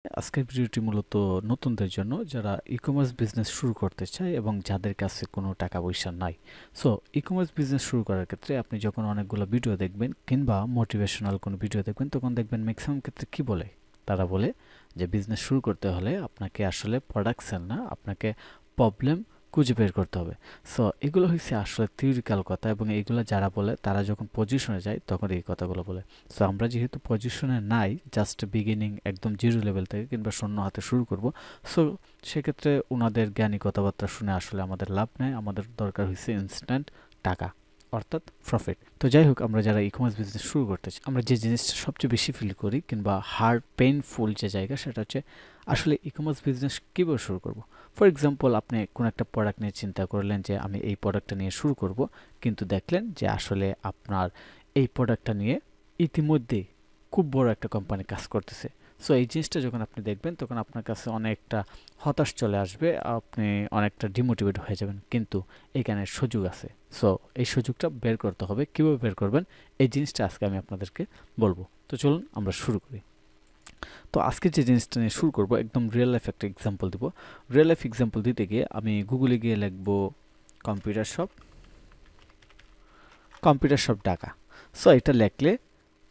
আজকের ভিডিওটি মূলত নতুনদের জন্য যারা ই-কমার্স বিজনেস শুরু করতে চায় এবং যাদের কাছে কোনো টাকা পয়সা নাই। সো ই-কমার্স বিজনেস শুরু করার ক্ষেত্রে আপনি যখন অনেকগুলো ভিডিও দেখবেন কিংবা মোটিভেশনাল কোনো ভিডিও দেখবেন তখন দেখবেন ম্যাক্সিমাম ক্ষেত্রে কি বলে, তারা বলে যে বিজনেস শুরু করতে হলে আপনাকে আসলে প্রোডাক্ট সেল না, আপনাকে প্রবলেম খুঁজে বের করতে হবে। সো এগুলো হচ্ছে আসলে থিওরিক্যাল কথা এবং এইগুলো যারা বলে তারা যখন পজিশনে যায় তখন এই কথাগুলো বলে। সো আমরা যেহেতু পজিশনে নাই, জাস্ট বিগিনিং একদম জিরো লেভেল থেকে কিংবা শূন্য হাতে শুরু করব, সো সেক্ষেত্রে ওনাদের জ্ঞানী কথাবার্তা শুনে আসলে আমাদের লাভ নেই। আমাদের দরকার হচ্ছে ইনস্ট্যান্ট টাকা, অর্থাৎ প্রফিট। তো যাই হোক, আমরা যারা ই কমার্স বিজনেস শুরু করতে চাই, আমরা যে জিনিসটা সবচেয়ে বেশি ফিল করি কিংবা হার্ড পেইনফুল যে জায়গা, সেটা হচ্ছে আসলে ই কমার্স বিজনেস কীভাবে শুরু করব। ফর এক্সাম্পল, আপনি কোনো একটা প্রোডাক্ট নিয়ে চিন্তা করলেন যে আমি এই প্রোডাক্টটা নিয়ে শুরু করব, কিন্তু দেখলেন যে আসলে আপনার এই প্রোডাক্টটা নিয়ে ইতিমধ্যেই খুব বড় একটা কোম্পানি কাজ করতেছে। সো এই জিনিসটা যখন আপনি দেখবেন তখন আপনার কাছে অনেকটা হতাশ চলে আসবে, আপনি অনেকটা ডিমোটিভেট হয়ে যাবেন। কিন্তু এখানে সুযোগ আছে। সো এই সুযোগটা বের করতে হবে। কীভাবে বের করবেন এই জিনিসটা আজকে আমি আপনাদেরকে বলবো। তো চলুন আমরা শুরু করি। তো আজকে যে জিনিসটা নিয়ে শুরু করব, একদম রিয়েল লাইফ একটা এক্সাম্পল দিব। রিয়েল লাইফ এক্সাম্পল দিতে গিয়ে আমি গুগলে গিয়ে লিখবো কম্পিউটার শপ ঢাকা। সো এটা লিখলে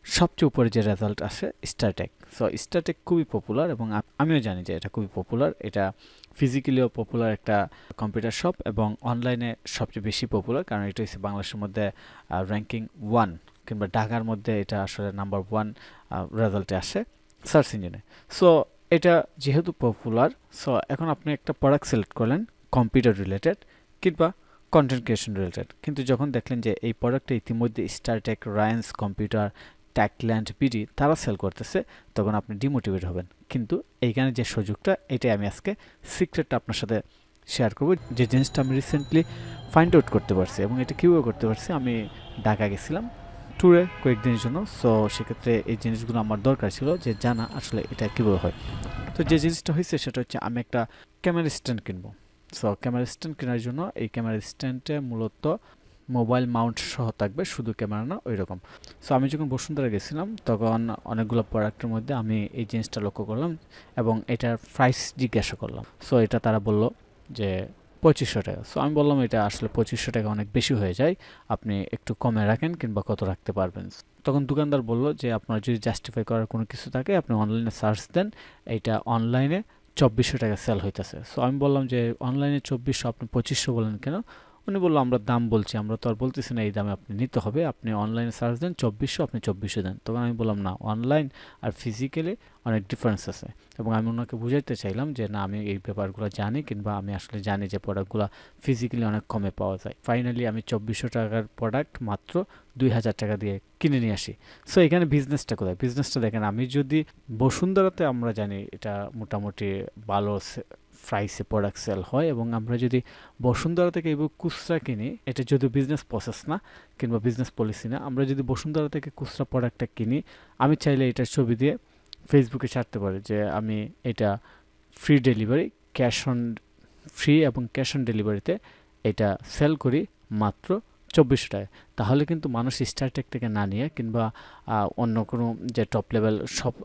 সবচেয়ে উপরে যে রেজাল্ট আসে স্টারটেক। সো স্টারটেক খুবই পপুলার এবং আমিও জানি যে এটা খুবই পপুলার। এটা ফিজিক্যালিও পপুলার একটা কম্পিউটার শপ এবং অনলাইনে সবচেয়ে বেশি পপুলার, কারণ এটা হচ্ছে বাংলাদেশের মধ্যে র্যাঙ্কিং 1 কিংবা ঢাকার মধ্যে এটা আসলে নাম্বার 1 রেজাল্টে আসে সার্চ ইঞ্জিনে। সো এটা যেহেতু পপুলার, সো এখন আপনি একটা প্রোডাক্ট সিলেক্ট করলেন কম্পিউটার রিলেটেড কিংবা কন্টেন্ট ক্রিয়েশন রিলেটেড, কিন্তু যখন দেখলেন যে এই প্রোডাক্টটা ইতিমধ্যে স্টারটেক, রায়ান্স কম্পিউটার, ট্যাকল্যান্ড, বিডি তারা সেল করতেছে, তখন আপনি ডিমোটিভেট হবেন। কিন্তু এইখানে যে সুযোগটা, এটাই আমি আজকে সিক্রেটটা আপনার সাথে শেয়ার করব, যে জিনিসটা আমি রিসেন্টলি ফাইন্ড আউট করতে পারছি। এবং এটা কীভাবে করতে পারছি, আমি ঢাকা গেছিলাম ট্যুরে কয়েকদিনের জন্য। সো সেক্ষেত্রে এই জিনিসগুলো আমার দরকার ছিল যে জানা আসলে এটা কীভাবে হয়। তো যে জিনিসটা হয়েছে সেটা হচ্ছে আমি একটা ক্যামেরা স্ট্যান্ড কিনবো। সো ক্যামেরা স্ট্যান্ড কেনার জন্য এই ক্যামেরা স্ট্যান্ডে মূলত মোবাইল মাউন্ট সহ থাকবে, শুধু ক্যামেরা না, ওই রকম। সো আমি যখন বসুন্ধরা গেছিলাম তখন অনেকগুলো প্রোডাক্টের মধ্যে আমি এই জিনিসটা লক্ষ্য করলাম এবং এটার প্রাইস জিজ্ঞাসা করলাম। সো এটা তারা বলল যে 2500 টাকা। সো আমি বললাম এটা আসলে 2500 টাকা অনেক বেশি হয়ে যায়, আপনি একটু কমে রাখেন কিংবা কত রাখতে পারবেন। তখন দোকানদার বলল যে আপনার যদি জাস্টিফাই করার কোনো কিছু থাকে আপনি অনলাইনে সার্চ দেন, এইটা অনলাইনে 2400 টাকা সেল হইতেছে। সো আমি বললাম যে অনলাইনে 2400, আপনি 2500 বলেন কেন? উনি বললো আমরা দাম বলছি, আমরা তো আর বলতেছি না এই দামে আপনি নিতে হবে, আপনি অনলাইনে সার্চ দেন 2400, আপনি 2400 দেন। তখন আমি বললাম না, অনলাইন আর ফিজিক্যালি অনেক ডিফারেন্স আছে। এবং আমি ওনাকে বুঝাইতে চাইলাম যে না, আমি এই ব্যাপারগুলো জানি কিংবা আমি আসলে জানি যে প্রোডাক্টগুলো ফিজিক্যালি অনেক কমে পাওয়া যায়। ফাইনালি আমি 2400 টাকার প্রোডাক্ট মাত্র 2000 টাকা দিয়ে কিনে নিয়ে আসি। সো এখানে বিজনেসটা কোথায়? বিজনেসটা দেখেন, আমি যদি বসুন্ধরাতে আমরা জানি এটা মোটামুটি ভালো প্রাইসে প্রোডাক্ট সেল হয়, এবং আমরা যদি বসুন্ধরা থেকে এইভাবে খুচরা কিনি, এটা যদিও বিজনেস প্রসেস না কিংবা বিজনেস পলিসি না, আমরা যদি বসুন্ধরা থেকে খুচরা প্রোডাক্টটা কিনি, আমি চাইলে এটার ছবি দিয়ে ফেসবুকে ছাড়তে পারি যে আমি এটা ফ্রি ডেলিভারি, ফ্রি এবং ক্যাশ অন ডেলিভারিতে এটা সেল করি মাত্র 2400 টাকায়। তাহলে কিন্তু মানুষ স্টারটেক থেকে না নিয়ে কিংবা অন্য কোনো যে টপ লেভেল শপ,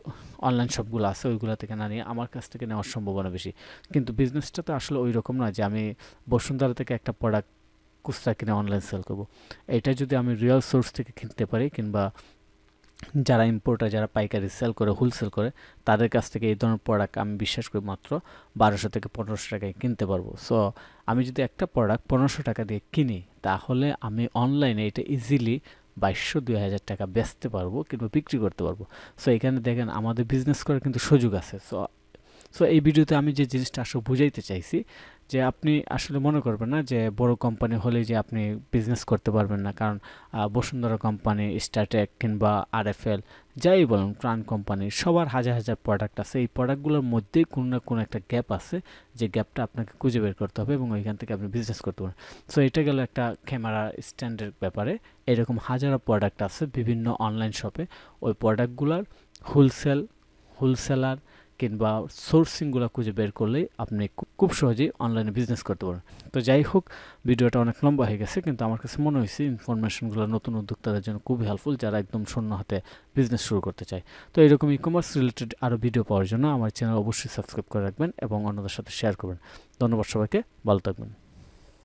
অনলাইন শপগুলো আছে ওইগুলো থেকে না নিয়ে আমার কাছ থেকে নেওয়ার সম্ভাবনা বেশি। কিন্তু বিজনেসটা তো আসলে ওই রকম নয় যে আমি বসুন্ধরা থেকে একটা প্রোডাক্ট খুচরা কিনে অনলাইন সেল করব। এটা যদি আমি রিয়েল সোর্স থেকে কিনতে পারি কিংবা যারা ইম্পোর্টার, যারা পাইকারি সেল করে, হোলসেল করে, তাদের কাছ থেকে এই ধরনের প্রোডাক্ট আমি বিশ্বাস করি মাত্র 1200 থেকে 1500 টাকায় কিনতে পারবো। সো আমি যদি একটা প্রোডাক্ট 1500 টাকা দিয়ে কিনি, তাহলে আমি অনলাইনে এটা ইজিলি 2200-2000 টাকা বেচতে পারবো কিংবা বিক্রি করতে পারবো। সো এখানে দেখেন আমাদের বিজনেস করার কিন্তু সুযোগ আছে। সো সো এই ভিডিওতে আমি যে জিনিসটা আসলে বুঝাইতে চাইছি, যে আপনি আসলে মনে করবেন না যে বড় কোম্পানি হলেই যে আপনি বিজনেস করতে পারবেন না। কারণ বসুন্ধরা কোম্পানি, স্টারটেক কিংবা আরএফএল, যাই বলুন, প্রাণ কোম্পানি, সবার হাজার হাজার প্রোডাক্ট আছে। এই প্রোডাক্টগুলোর মধ্যেই কোনো না কোনো একটা গ্যাপ আছে, যে গ্যাপটা আপনাকে খুঁজে বের করতে হবে এবং ওইখান থেকে আপনি বিজনেস করতে পারেন। সো এটা গেল একটা ক্যামেরা স্ট্যান্ডের ব্যাপারে। এরকম হাজারো প্রোডাক্ট আছে বিভিন্ন অনলাইন শপে। ওই প্রোডাক্টগুলোর হোলসেলার কিংবা সোর্সিংগুলো খুঁজে বের করলেই আপনি খুব সহজেই অনলাইনে বিজনেস করতে পারেন। তো যাই হোক, ভিডিওটা অনেক লম্বা হয়ে গেছে, কিন্তু আমার কাছে মনে হয়েছে ইনফরমেশনগুলো নতুন উদ্যোক্তাদের জন্য খুবই হেল্পফুল, যারা একদম শূন্য হাতে বিজনেস শুরু করতে চায়। তো এরকম ই-কমার্স রিলেটেড আরও ভিডিও পাওয়ার জন্য আমার চ্যানেল অবশ্যই সাবস্ক্রাইব করে রাখবেন এবং অন্যদের সাথে শেয়ার করবেন। ধন্যবাদ সবাইকে, ভালো থাকবেন।